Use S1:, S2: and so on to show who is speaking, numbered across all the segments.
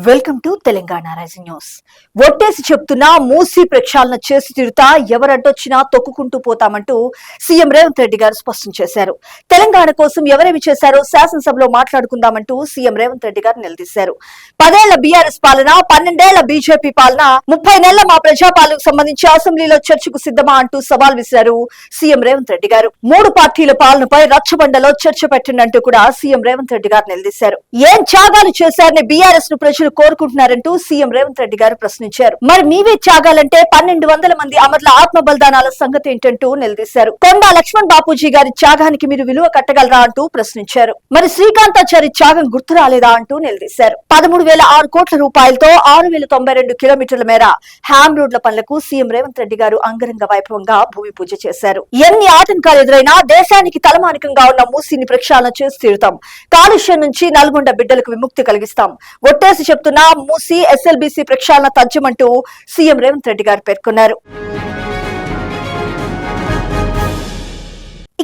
S1: Welcome to Telangana rising news. ఒట్టేసి చెప్తున్నా మూసీ ప్రక్షాళన చేసి తీరుతా ఎవరడ్డొచ్చినా తొక్కుకుంటూ పోతామంటూ సీఎం రేవంత్ రెడ్డి గారు స్పష్టం చేశారు. తెలంగాణ కోసం ఎవరేమి చేశారో శాసనసభలో మాట్లాడుకుందామంటూ సీఎం రేవంత్ రెడ్డి గారు నిలదీశారు. 10 ఏళ్ల బీఆర్ఎస్ పాలన, 12 ఏళ్ల బీజేపీ పాలన, 30 నెలల మా ప్రజాపాలనకు సంబంధించి అసెంబ్లీలో చర్చకు సిద్ధమా అంటూ సవాల్ విసిరారు సీఎం రేవంత్ రెడ్డి గారు. 3 పార్టీల పాలనపై రచ్చబండలో చర్చ పెట్టిందంటూ కూడా సీఎం రేవంత్ రెడ్డి గారు నిలదీశారు. ఏం త్యాగాలు చేశారని బీఆర్ఎస్ ను ప్రజలు కోరుకుంటున్నారంటూ సీఎం రేవంత్ రెడ్డి గారు ప్రశ్నించారు. మరి మీవే త్యాగాలంటే 1200 మంది అమరుల ఆత్మ బలిదానాల సంగతి ఏంటంటూ నిలదీశారు. కొండా లక్ష్మణ్ బాపూజీ గారి త్యాగానికి మీరు విలువ కట్టగలరా అంటూ ప్రశ్నించారు. మరి శ్రీకాంతాచారి త్యాగం గుర్తు రాలేదా అంటూ నిలదీశారు. 13,006 కోట్ల రూపాయలతో 6,092 కిలోమీటర్ల మేర హ్యామ్ రోడ్ల పనులకు సీఎం రేవంత్ రెడ్డి గారు అంగరంగ వైభవంగా భూమి పూజ చేశారు. ఎన్ని ఆటంకాలు ఎదురైనా దేశానికి తలమానికంగా ఉన్న మూసీని ప్రక్షాళన చేసి తీరుతాం. కాలుష్యం నుంచి నల్గొండ బిడ్డలకు విముక్తి కలిగిస్తాం. ఒట్టేసి చెప్తున్నా మూసీ ఎస్ఎల్బీసీ ప్రక్షాళన తథ్యమంటూ సీఎం రేవంత్ రెడ్డి గారు పేర్కొన్నారు.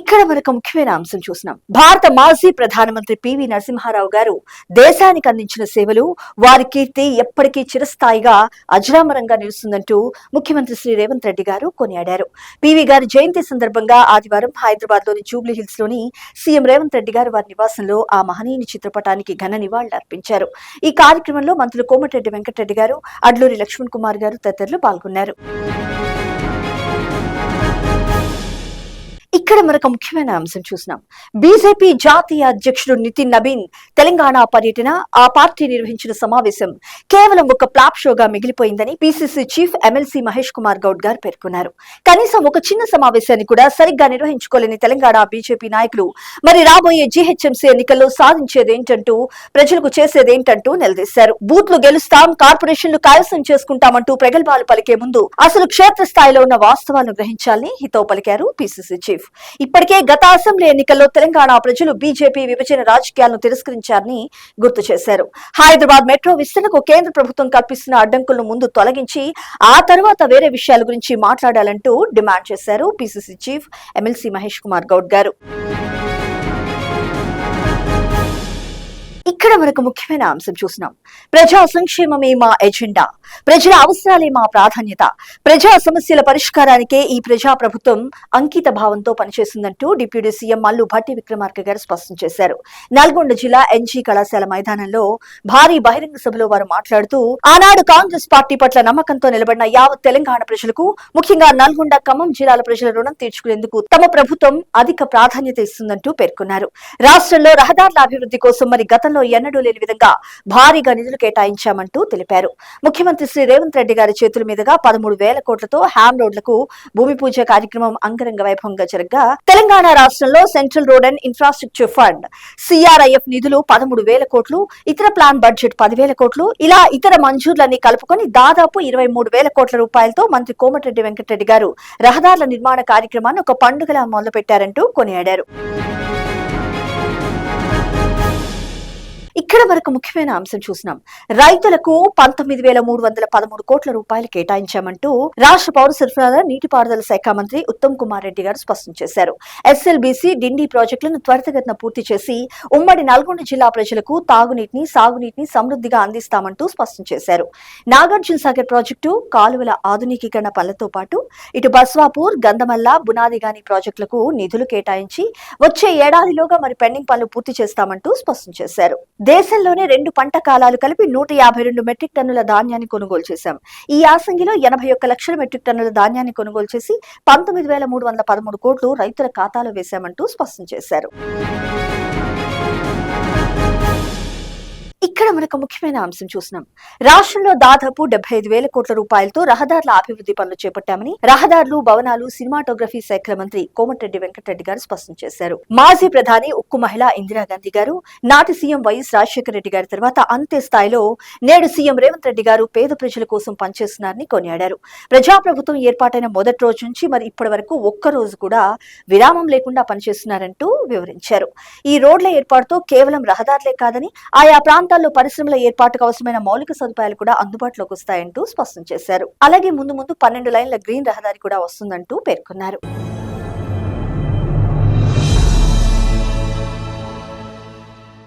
S1: ఇక్కడ మరొక ముఖ్యమైన అంశం చూసినాం. భారత మాజీ ప్రధానమంత్రి పివి నరసింహారావు గారు దేశానికి అందించిన సేవలు, వారి కీర్తి ఎప్పటికీ చిరస్థాయిగా అజరామరంగా నిలుస్తుందంటూ ముఖ్యమంత్రి శ్రీ రేవంత్ రెడ్డి గారు కొనియాడారు. పివి గారి జయంతి సందర్భంగా ఆదివారం హైదరాబాద్ లోని జూబ్లీ హిల్స్ లోని సీఎం రేవంత్ రెడ్డి గారు వారి నివాసంలో ఆ మహనీయుని చిత్రపటానికి ఘన నివాళులు అర్పించారు. ఈ కార్యక్రమంలో మంత్రులు కోమటిరెడ్డి వెంకటరెడ్డి గారు, అడ్లూరి లక్ష్మణ్ కుమార్ గారు తదితరులు పాల్గొన్నారు. ఇక్కడ మరొక ముఖ్యమైన అంశం చూసినాం. బీజేపీ జాతీయ అధ్యక్షుడు నితిన్ నబీన్ తెలంగాణ పర్యటన, ఆ పార్టీ నిర్వహించిన సమావేశం కేవలం ఒక ప్లాప్ షోగా మిగిలిపోయిందని PCC chief MLC Mahesh Kumar Goud garu పేర్కొన్నారు. కనీసం ఒక చిన్న సమావేశాన్ని కూడా సరిగ్గా నిర్వహించుకోలేని తెలంగాణ బీజేపీ నాయకులు మరి రాబోయే జీహెచ్ఎంసీ ఎన్నికల్లో సాధించేదేంటంటూ, ప్రజలకు చేసేదేంటంటూ నిలదీశారు. బూత్లు గెలుస్తాం, కార్పొరేషన్లు కైవసం చేసుకుంటామంటూ ప్రగల్భాలు పలికే ముందు అసలు క్షేత్రస్థాయిలో ఉన్న వాస్తవాలను గ్రహించాలని హితవు పలికారు పీసీసీ చీఫ్. ఇప్పటికే గత అసెంబ్లీ ఎన్నికల్లో తెలంగాణ ప్రజలు బీజేపీ విభజన రాజకీయాలను తిరస్కరించారని గుర్తు చేశారు. హైదరాబాద్ మెట్రో విస్తరణకు కేంద్ర ప్రభుత్వం కల్పిస్తున్న అడ్డంకులను ముందు తొలగించి ఆ తర్వాత వేరే విషయాల గురించి మాట్లాడాలంటూ డిమాండ్ చేశారు PCC chief MLC Mahesh Kumar Goud గారు. ఇక్కడ మనకు ముఖ్యమైన అంశం చూసినాం. ప్రజా సంక్షేమమే మా ఎజెండా, ప్రజల అవసరాలే మా ప్రాధాన్యత, ప్రజా సమస్యల పరిష్కారానికే ఈ ప్రజా ప్రభుత్వం అంకిత భావంతో పనిచేస్తుందంటూ డిప్యూటీ సీఎం మల్లు భట్టి విక్రమార్క గారు స్పష్టం చేశారు. నల్గొండ జిల్లా ఎన్జీ కళాశాల మైదానంలో భారీ బహిరంగ సభలో వారు మాట్లాడుతూ, ఆనాడు కాంగ్రెస్ పార్టీ పట్ల నమ్మకంతో నిలబడిన యావత్ తెలంగాణ ప్రజలకు, ముఖ్యంగా నల్గొండ, ఖమ్మం జిల్లాల ప్రజల రుణం తీర్చుకునేందుకు తమ ప్రభుత్వం అధిక ప్రాధాన్యత ఇస్తుందంటూ పేర్కొన్నారు. రాష్ట్రంలో రహదారుల అభివృద్ధి కోసం మరి గతంలో ఎన్నడూ లేని విధంగా భారీగా నిధులు కేటాయించామంటూ తెలిపారు. ముఖ్యమంత్రి శ్రీ రేవంత్ రెడ్డి గారి చేతుల మీదుగా 13,000 కోట్లతో హ్యామ్ రోడ్లకు భూమి పూజ కార్యక్రమం అంగరంగ వైభవంగా జరగగా, తెలంగాణ రాష్ట్రంలో central road and infrastructure fund CRIF నిధులు 13,000 కోట్లు, ఇతర ప్లాన్ బడ్జెట్ 10,000 కోట్లు, ఇలా ఇతర మంజూర్లన్నీ కలుపుకొని దాదాపు 23,000 కోట్ల రూపాయలతో మంత్రి కోమటిరెడ్డి వెంకటరెడ్డి గారు రహదారుల నిర్మాణ కార్యక్రమాన్ని ఒక పండుగలా మొదలుపెట్టారంటూ కొనియాడారు. ఇక్కడ వరకు ముఖ్యమైన అంశం చూసినాం. రైతులకు 19,313 కోట్ల రూపాయలు కేటాయించామంటూ రాష్ట్ర పౌర సరఫరాల నీటిపారుదల శాఖ మంత్రి ఉత్తమ్ కుమార్ రెడ్డి గారు స్పష్టం చేశారు. ఎస్ఎల్బీసీ, డిండి ప్రాజెక్టులను త్వరితగతిన పూర్తి చేసి ఉమ్మడి నల్గొండ జిల్లా ప్రజలకు తాగునీటిని, సాగునీటిని సమృద్ధిగా అందిస్తామంటూ స్పష్టం చేశారు. నాగార్జున సాగర్ ప్రాజెక్టు, కాలువల ఆధునికీకరణ పనులతో పాటు ఇటు బస్వాపూర్, గంధమల్ల, బునాదిగాని ప్రాజెక్టులకు నిధులు కేటాయించి వచ్చే ఏడాదిలోగా మరి పెండింగ్ పనులు పూర్తి చేస్తామంటూ స్పష్టం చేశారు. దేశంలోనే 2 పంట కాలాలు కలిపి 152 మెట్రిక్ టన్నుల ధాన్యాన్ని కొనుగోలు చేశాం. ఈ యాసంగిలో 81 లక్షల మెట్రిక్ టన్నుల ధాన్యాన్ని కొనుగోలు చేసి 19,313 కోట్లు రైతుల ఖాతాలో వేశామంటూ స్పష్టం చేశారు. ఇక్కడ మనకు ముఖ్యమైన అంశం చూసినాం. రాష్ట్రంలో దాదాపు 75,000 కోట్ల రూపాయలతో రహదారుల అభివృద్ధి పనులు చేపట్టామని రహదారులు, భవనాలు, సినిమాటోగ్రఫీ శాఖల మంత్రి కోమటిరెడ్డి వెంకటరెడ్డి గారు స్పష్టం చేశారు. మాజీ ప్రధాని, ఉక్కు మహిళ ఇందిరాగాంధీ గారు, నాటి సీఎం వైఎస్ రాజశేఖర రెడ్డి గారి తర్వాత అంతే స్థాయిలో నేడు సీఎం రేవంత్ రెడ్డి గారు పేద ప్రజల కోసం పనిచేస్తున్నారని కొనియాడారు. ప్రజాప్రభుత్వం ఏర్పాటైన మొదటి రోజు నుంచి మరి ఇప్పటి వరకు ఒక్కరోజు కూడా విరామం లేకుండా పనిచేస్తున్నారంటూ వివరించారు. ఈ రోడ్ల ఏర్పాటుతో కేవలం రహదారులే కాదని ఆయా ప్రాంతాల్లో పరిశ్రమల ఏర్పాటుకు అవసరమైన మౌలిక సదుపాయాలు కూడా అందుబాటులోకి వస్తాయంటూ స్పష్టం చేశారు. అలాగే ముందు 12 లైన్ల గ్రీన్ రహదారి కూడా వస్తుందంటూ పేర్కొన్నారు.